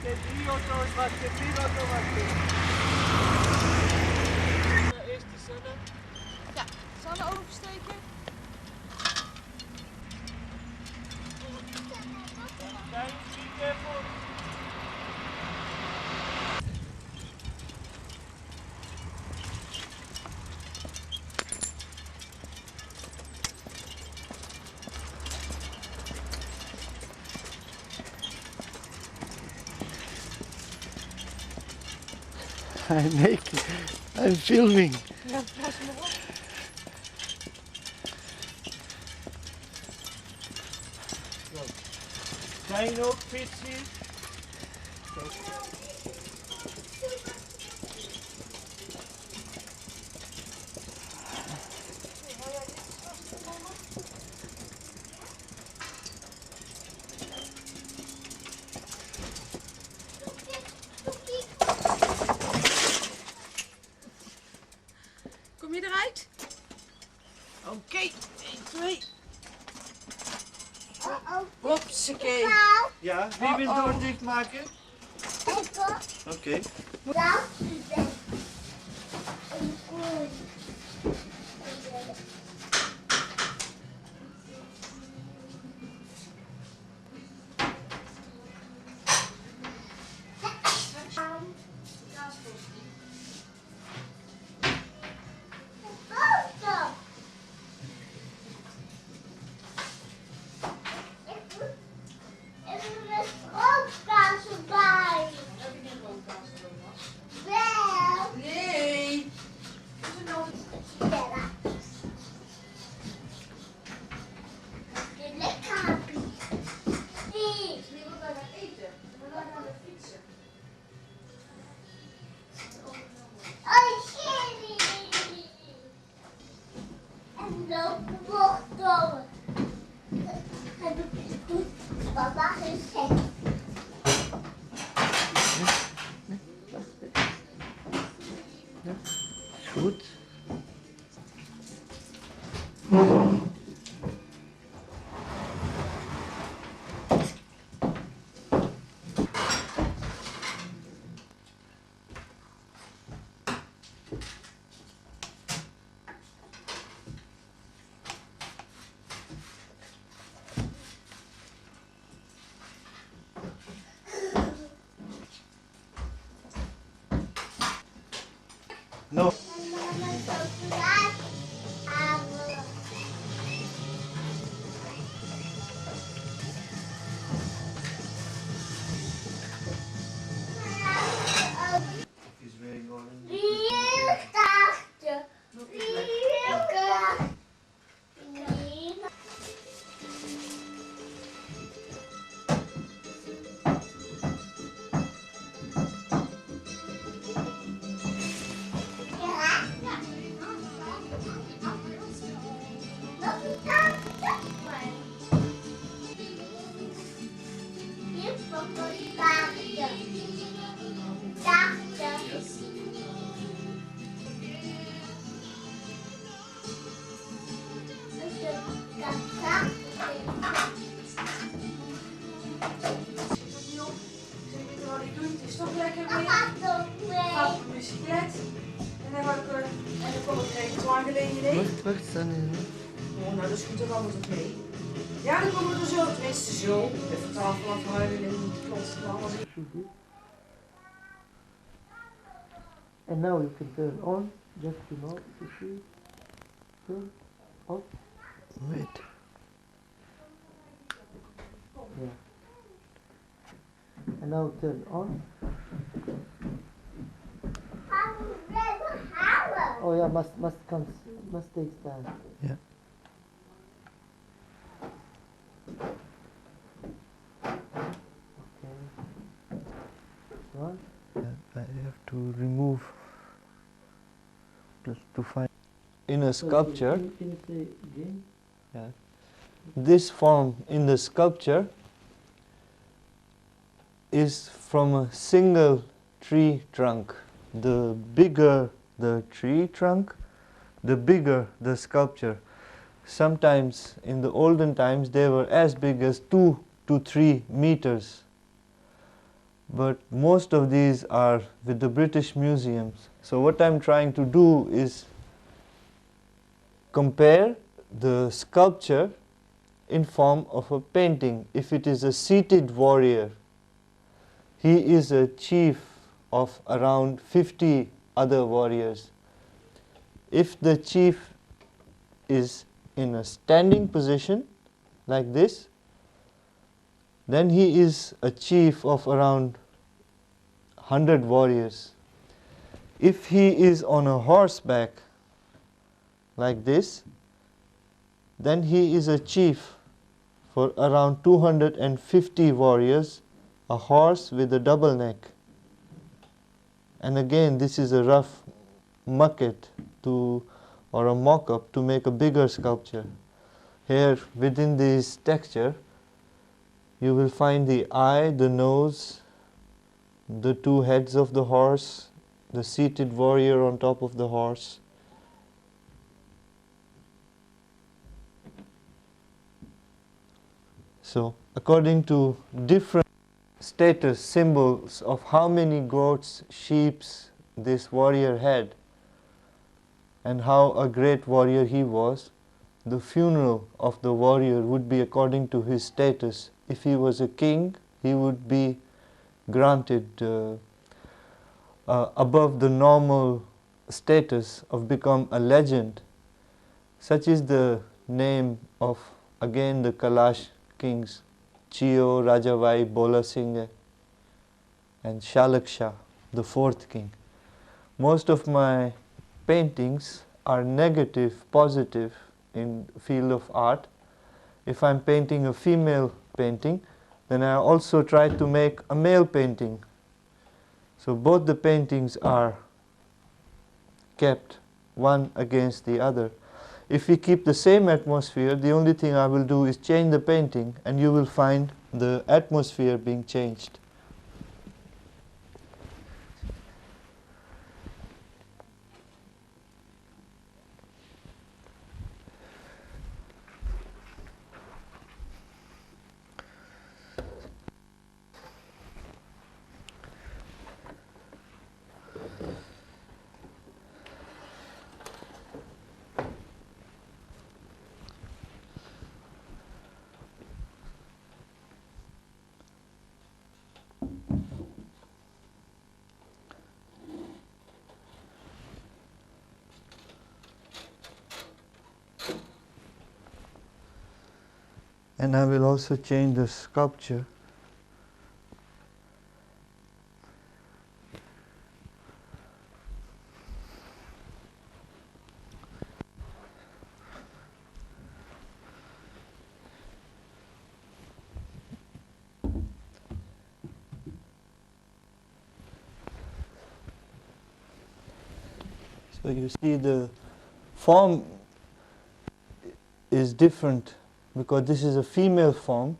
wachten, 3 auto's wachten, 4 auto's wachten. Eerst die Sanne. Ja, Sanne oversteken. Kijk, be careful. I'm filming. Ja, pas maar op. Zijn ook fietsen? Kom je eruit? Oké, 1, 2. Hopsakee. Ja, wie wil door dichtmaken? Oké. Nee. Papa gezegd. Goed. No. He's wearing orange. Het is toch lekker weer. Ga op de bicyclet. En dan kom ik even zwanger in je neef. Wacht, Sahin. Oh, nou, dat is goed, dan kan het ook mee. Ja, dan komen we er zo, tenminste zo. Even tafel afruimen en niet klotsen. Alles. And now you can turn on, just to see. Turn off. Wait. Yeah. And now turn on. Oh yeah, must take time. Yeah. Okay. One. I have to remove just to find in a sculpture. Can you say again? Yeah. This form in the sculpture is from a single tree trunk. The bigger the tree trunk, the bigger the sculpture. Sometimes in the olden times they were as big as 2 to 3 meters. but most of these are with the British museums. So what I'm trying to do is compare the sculpture in form of a painting. If it is a seated warrior, he is a chief of around 50 other warriors. If the chief is in a standing position like this, then he is a chief of around 100 warriors. If he is on a horseback like this, then he is a chief for around 250 warriors, a horse with a double neck. And again, this is a rough maquette or a mock-up to make a bigger sculpture. Here within this texture, you will find the eye, the nose, the two heads of the horse, the seated warrior on top of the horse. So, according to different status symbols of how many goats, sheep this warrior had, and how a great warrior he was, the funeral of the warrior would be according to his status. If he was a king, he would be granted above the normal status of become a legend. Such is the name of again the Kalash kings, Chio, Rajavai, Bola Singh and Shalak Shah, the fourth king. Most of my paintings are negative, positive in field of art. If I'm painting a female painting, then I also try to make a male painting. So both the paintings are kept one against the other. If we keep the same atmosphere, the only thing I will do is change the painting and you will find the atmosphere being changed. And I will also change the sculpture. So you see the form is different because this is a female form,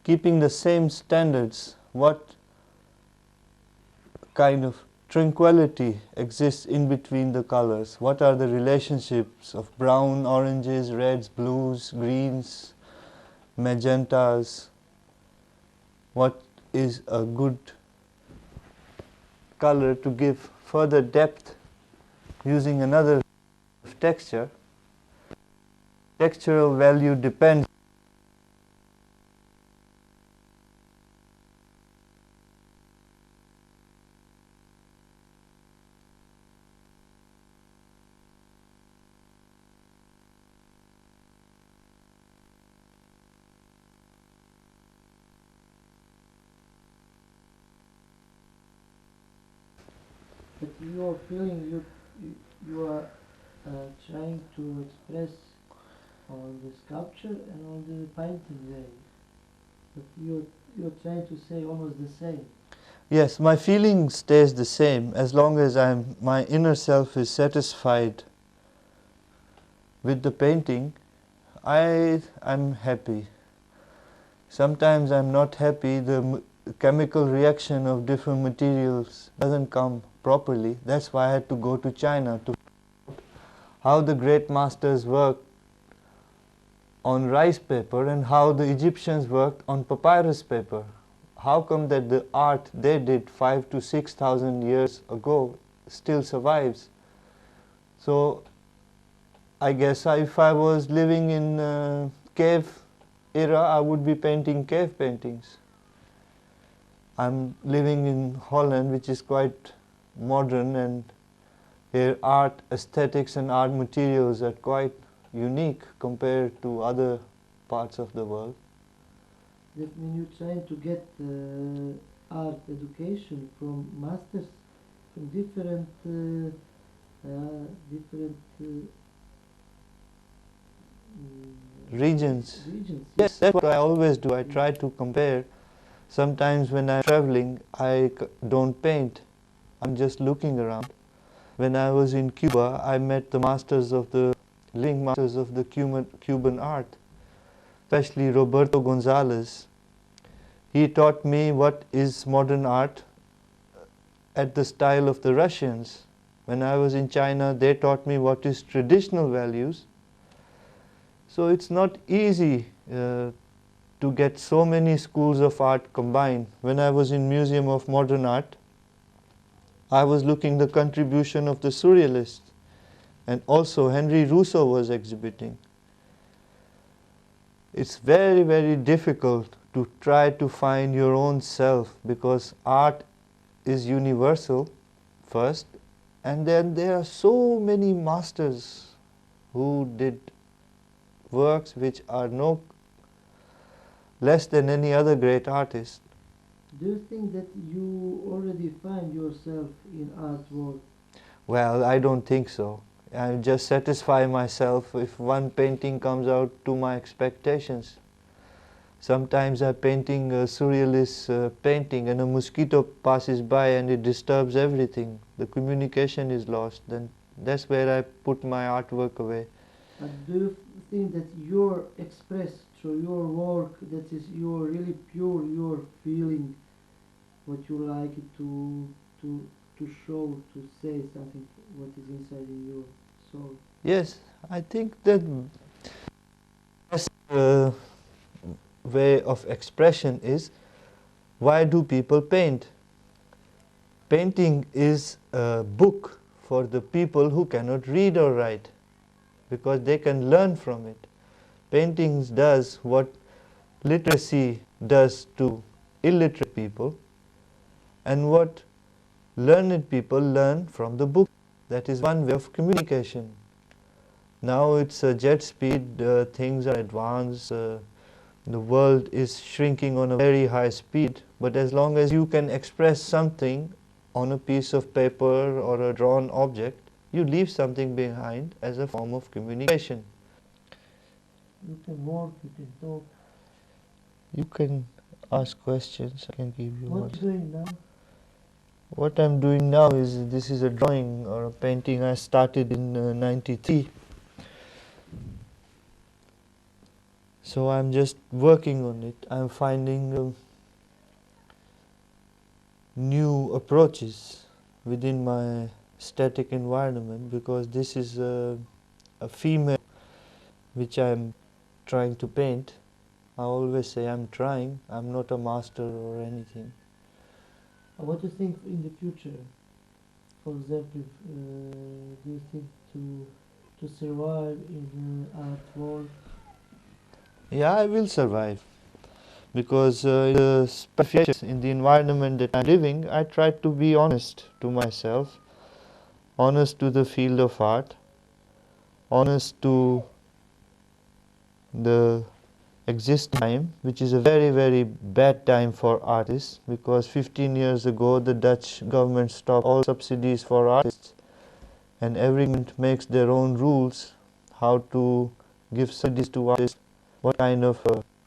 keeping the same standards. What kind of tranquility exists in between the colors? What are the relationships of brown, oranges, reds, blues, greens, magentas? What is a good color to give further depth using another texture? Textural value depends but your feeling you are trying to express on the sculpture and on the painting there. But you're trying to say almost the same. Yes, my feeling stays the same as long as my inner self is satisfied with the painting. I'm happy. Sometimes I'm not happy. The chemical reaction of different materials doesn't come properly. That's why I had to go to China to how the great masters worked on rice paper and how the Egyptians worked on papyrus paper. how come that the art they did 5 to 6,000 years ago still survives? So I guess if I was living in cave era, I would be painting cave paintings. I'm living in Holland, which is quite modern, and here art aesthetics and art materials are quite unique compared to other parts of the world. That means you're trying to get art education from masters from different Regions. regions. Yes, that's what I always do. I try to compare. Sometimes when I'm traveling, I don't paint. I'm just looking around. When I was in Cuba, I met the living masters of the Cuban art, especially Roberto Gonzalez. He taught me what is modern art at the style of the Russians. When I was in China, they taught me what is traditional values. So it's not easy to get so many schools of art combined. When I was in Museum of Modern Art, I was looking the contribution of the surrealists, and also Henry Rousseau was exhibiting. It's very, very difficult to try to find your own self, because art is universal first, and then there are so many masters who did works which are no less than any other great artist. Do you think that you already find yourself in art world? Well, I don't think so. I just satisfy myself if one painting comes out to my expectations. Sometimes I'm painting a surrealist painting and a mosquito passes by and it disturbs everything. The communication is lost. Then that's where I put my artwork away. But do you think that you're expressed through your work, that is you're really pure, you're feeling what you like to show, to say something, what is inside in your soul? Yes, I think that best way of expression is, why do people paint? Painting is a book for the people who cannot read or write, because they can learn from it. Paintings does what literacy does to illiterate people, and what learned people learn from the book. That is one way of communication. Now it's jet speed, things are advanced, the world is shrinking on a very high speed, but as long as you can express something on a piece of paper or a drawn object, you leave something behind as a form of communication. You can work, you can talk. You can ask questions, I can give you What answers. you doing now? What I'm doing now is, this is a drawing or a painting I started in '93. So I'm just working on it. I'm finding new approaches within my static environment, because this is a female which I'm trying to paint. I always say I'm trying, I'm not a master or anything. What do you think in the future? For example, do you think to survive in art world? Yeah, I will survive, because in the environment that I'm living, I try to be honest to myself, honest to the field of art, honest to the existing time, which is a very, very bad time for artists, because 15 years ago the Dutch government stopped all subsidies for artists, and every government makes their own rules how to give subsidies to artists, what kind of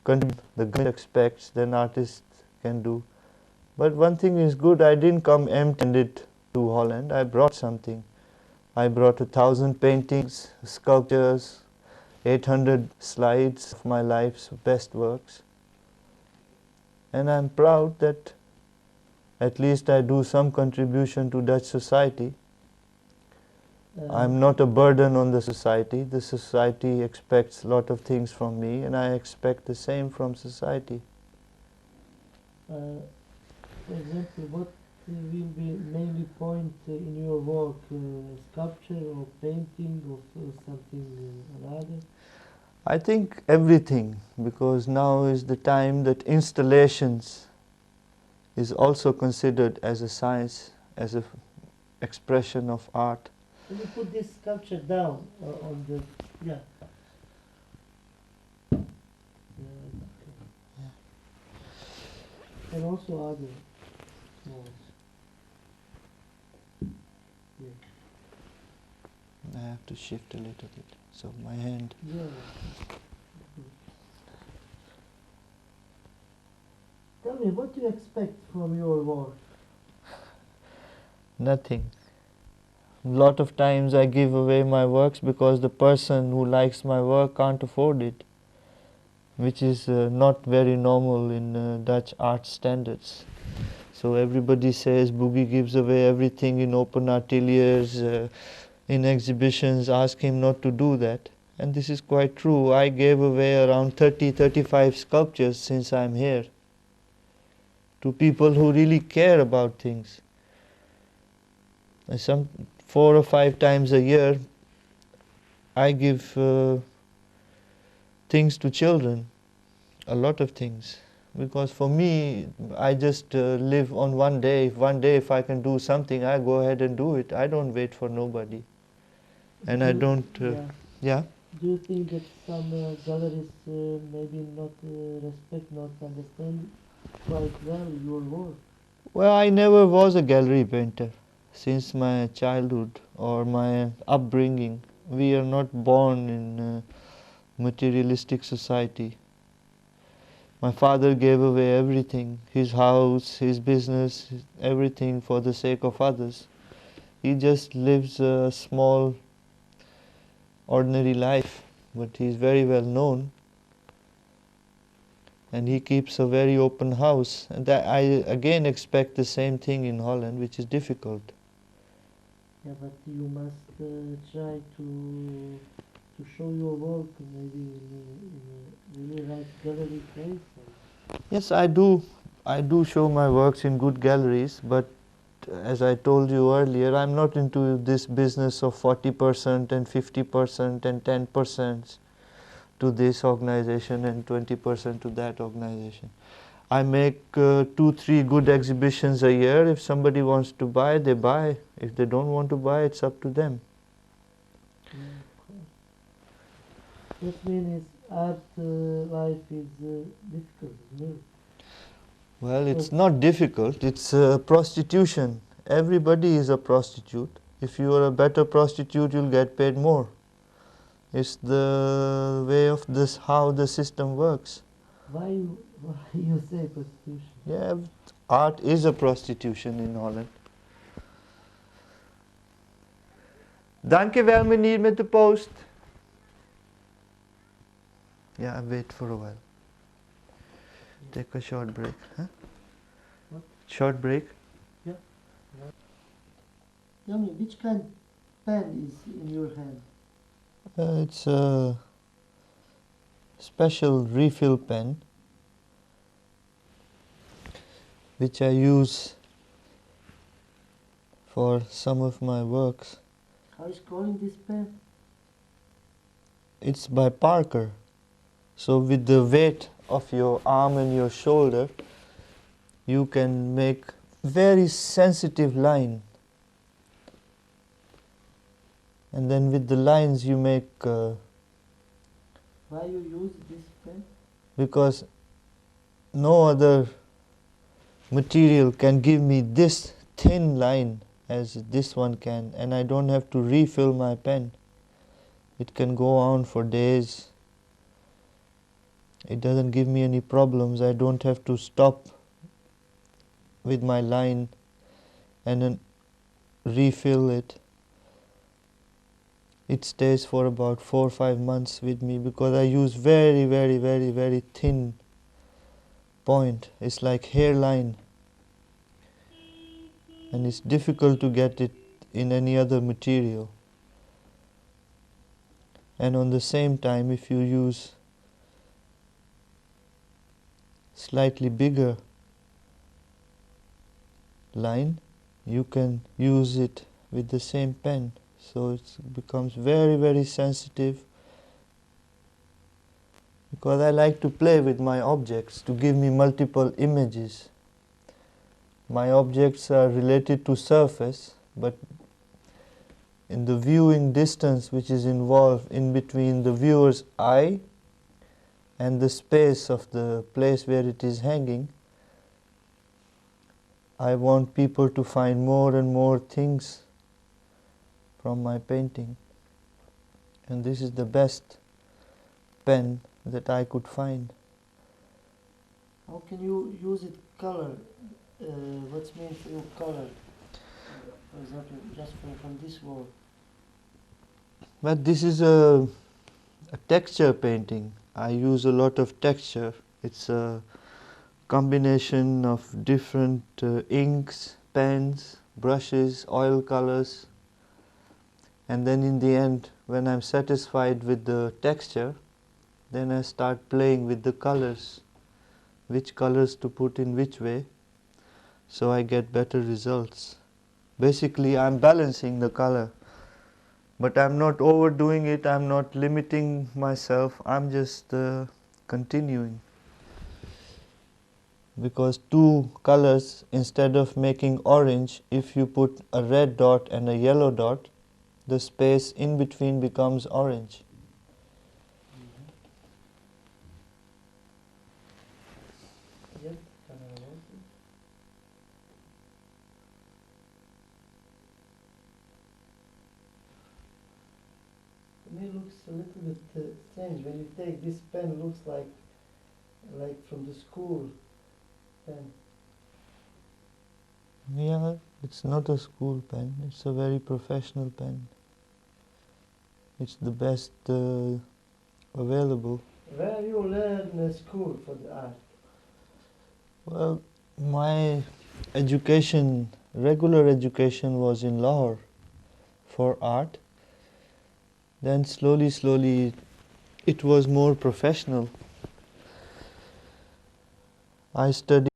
contribution the government expects then artists can do. But one thing is good, I didn't come empty-handed to Holland. I brought something. I brought 1,000 paintings, sculptures, 800 slides of my life's best works. And I'm proud that at least I do some contribution to Dutch society. I'm not a burden on the society. The society expects a lot of things from me, and I expect the same from society. For example, what will be mainly point in your work? Sculpture or painting or something another? I think everything, because now is the time that installations is also considered as a science, as an expression of art. Can you put this sculpture down on the, yeah. Yeah. And also other small. Yeah. I have to shift a little bit, so my hand. Yeah. Tell me, what do you expect from your work? Nothing. A lot of times I give away my works because the person who likes my work can't afford it, which is not very normal in Dutch art standards. So everybody says Bugi gives away everything in open ateliers, in exhibitions, ask him not to do that. And this is quite true. I gave away around 35 sculptures since I'm here to people who really care about things. And some 4 or 5 times a year I give things to children, a lot of things. Because for me, I just live on one day. If I can do something, I go ahead and do it. I don't wait for nobody. And I don't, yeah. Do you think that some galleries maybe not respect, not understand quite well your work? Well, I never was a gallery painter since my childhood or my upbringing. We are not born in a materialistic society. My father gave away everything, his house, his business, everything for the sake of others. He just lives a small, ordinary life, but he is very well known. And he keeps a very open house. And I again expect the same thing in Holland, which is difficult. Yeah, but you must try to show your work maybe in a really nice gallery place. Yes, I do. I do show my works in good galleries, but as I told you earlier, I'm not into this business of 40% and 50% and 10% to this organization and 20% to that organization. I make 2-3 good exhibitions a year. If somebody wants to buy, they buy. If they don't want to buy, it's up to them. Yeah, of course. That means art life is difficult, isn't it? Well, it's not difficult. It's prostitution. Everybody is a prostitute. If you are a better prostitute, you'll get paid more. It's the way of this, how the system works. Why you say prostitution? Yeah, art is a prostitution in Holland. Dank je wel, meneer met de post. Yeah, wait for a while. Take a short break. Huh? What? Short break. Yeah. Tell me, which kind of pen is in your hand? It's a special refill pen which I use for some of my works. How is calling this pen? It's by Parker. So with the weight of your arm and your shoulder, you can make very sensitive line. And then with the lines you make... Why you use this pen? because no other material can give me this thin line as this one can, and I don't have to refill my pen. It can go on for days. It doesn't give me any problems. I don't have to stop with my line and then refill it. It stays for about 4 or 5 months with me because I use very thin point. It's like hairline, and it's difficult to get it in any other material. And on the same time, if you use slightly bigger line, you can use it with the same pen. So it becomes very, very sensitive, because I like to play with my objects to give me multiple images. My objects are related to surface, but in the viewing distance which is involved in between the viewer's eye and the space of the place where it is hanging, I want people to find more and more things from my painting. And this is the best pen that I could find. How can you use it color? What's meant for you color? For example, just from this wall. But this is a texture painting. I use a lot of texture. It's a combination of different inks, pens, brushes, oil colors. And then in the end, when I'm satisfied with the texture, then I start playing with the colors, which colors to put in which way, so I get better results. Basically, I'm balancing the color, but I'm not overdoing it, I'm not limiting myself, I'm just continuing. Because two colors, instead of making orange, if you put a red dot and a yellow dot, the space in between becomes orange. Yep. To me, it looks a little bit strange when you take this pen. Looks like from the school pen. Yeah, it's not a school pen, it's a very professional pen. It's the best available. Where you learn school for the art? Well, my education, regular education was in Lahore for art. Then slowly it was more professional. I studied